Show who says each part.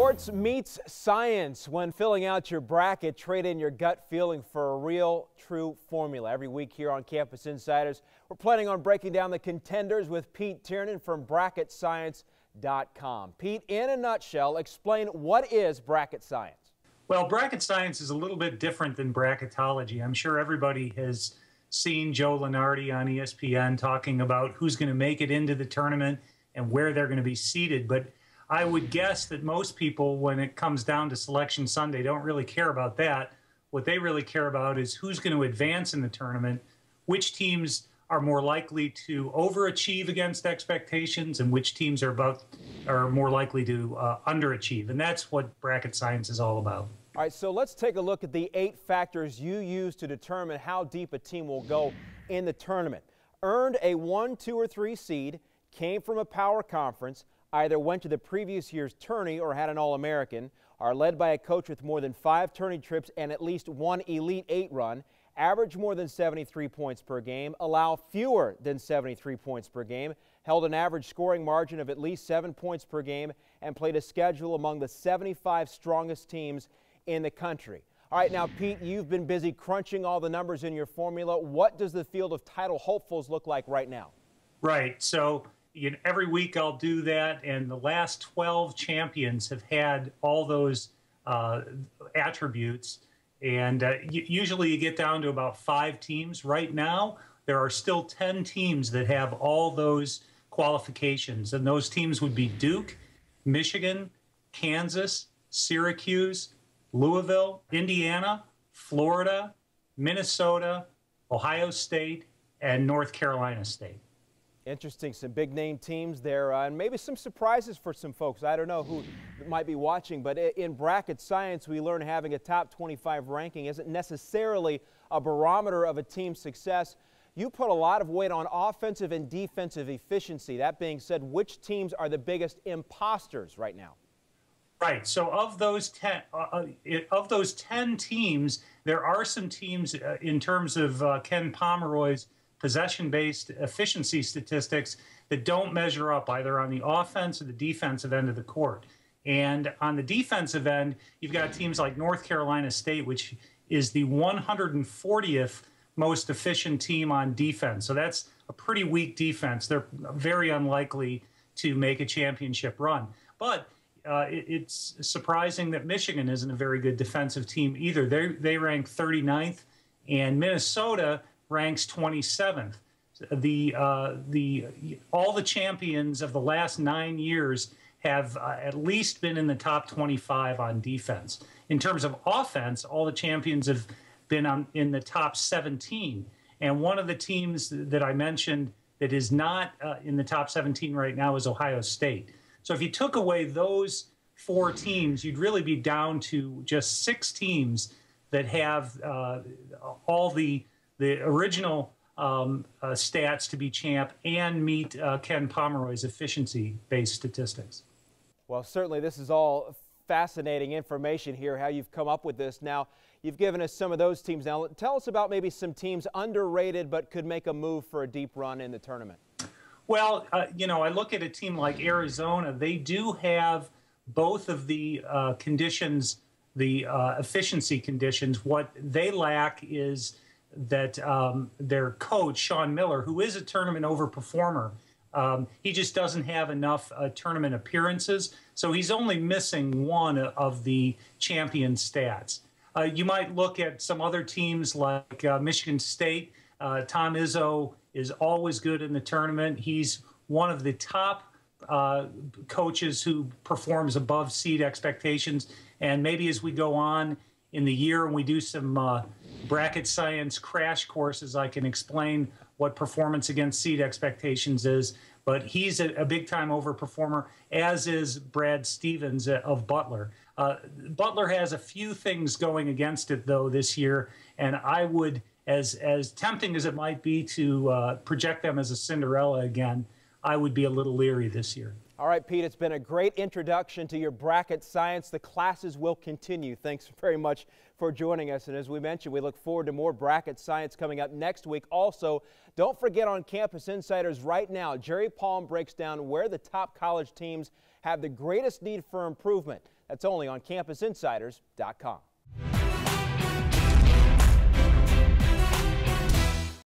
Speaker 1: Sports meets science. When filling out your bracket, trade in your gut feeling for a real, true formula. Every week here on Campus Insiders, we're planning on breaking down the contenders with Pete Tiernan from bracketscience.com. Pete, in a nutshell, explain what is bracket science.
Speaker 2: Well, bracket science is a little bit different than bracketology. I'm sure everybody has seen Joe Lunardi on ESPN talking about who's going to make it into the tournament and where they're going to be seated. But I would guess that most people, when it comes down to Selection Sunday, don't really care about that. What they really care about is who's going to advance in the tournament, which teams are more likely to overachieve against expectations, and which teams are more likely to underachieve. And that's what bracket science is all about.
Speaker 1: All right, so let's take a look at the 8 factors you use to determine how deep a team will go in the tournament. Earned a 1, 2, or 3 seed, came from a power conference, either went to the previous year's tourney or had an All-American, are led by a coach with more than 5 tourney trips and at least 1 Elite 8 run, average more than 73 points per game, allow fewer than 73 points per game, held an average scoring margin of at least 7 points per game, and played a schedule among the 75 strongest teams in the country. All right, now, Pete, you've been busy crunching all the numbers in your formula. What does the field of title hopefuls look like right now?
Speaker 2: Right. So every week I'll do that, and the last 12 champions have had all those attributes. And usually you get down to about 5 teams. Right now, there are still 10 teams that have all those qualifications. And those teams would be Duke, Michigan, Kansas, Syracuse, Louisville, Indiana, Florida, Minnesota, Ohio State, and North Carolina State.
Speaker 1: Interesting. Some big-name teams there, and maybe some surprises for some folks. I don't know who might be watching, but in bracket science, we learn having a top 25 ranking isn't necessarily a barometer of a team's success. You put a lot of weight on offensive and defensive efficiency. That being said, which teams are the biggest imposters right now?
Speaker 2: Right. So of those 10 teams, there are some teams in terms of Ken Pomeroy's possession-based efficiency statistics that don't measure up either on the offense or the defensive end of the court. And on the defensive end, you've got teams like North Carolina State, which is the 140th most efficient team on defense. So that's a pretty weak defense. They're very unlikely to make a championship run. But it's surprising that Michigan isn't a very good defensive team either. They rank 39th, and Minnesota ranks 27th. All the champions of the last 9 years have at least been in the top 25 on defense. In terms of offense, all the champions have been in the top 17. And one of the teams that I mentioned that is not in the top 17 right now is Ohio State. So if you took away those 4 teams, you'd really be down to just 6 teams that have all the original stats to be champ and meet Ken Pomeroy's efficiency-based statistics.
Speaker 1: Well, certainly this is all fascinating information here, how you've come up with this. Now, you've given us some of those teams. Now, tell us about maybe some teams underrated but could make a move for a deep run in the tournament.
Speaker 2: Well, I look at a team like Arizona. They do have both of the conditions, the efficiency conditions. What they lack is that their coach, Sean Miller, who is a tournament overperformer, he just doesn't have enough tournament appearances. So he's only missing one of the champion stats. You might look at some other teams like Michigan State. Tom Izzo is always good in the tournament. He's one of the top coaches who performs above seed expectations. And maybe as we go on in the year and we do some bracket science crash courses, I can explain what performance against seed expectations is. But he's a big-time overperformer, as is Brad Stevens of Butler. Butler has a few things going against it, though, this year, and I would, as tempting as it might be to project them as a Cinderella again, I would be a little leery this year.
Speaker 1: All right, Pete, it's been a great introduction to your bracket science. The classes will continue. Thanks very much for joining us. And as we mentioned, we look forward to more bracket science coming up next week. Also, don't forget on Campus Insiders right now, Jerry Palm breaks down where the top college teams have the greatest need for improvement. That's only on CampusInsiders.com.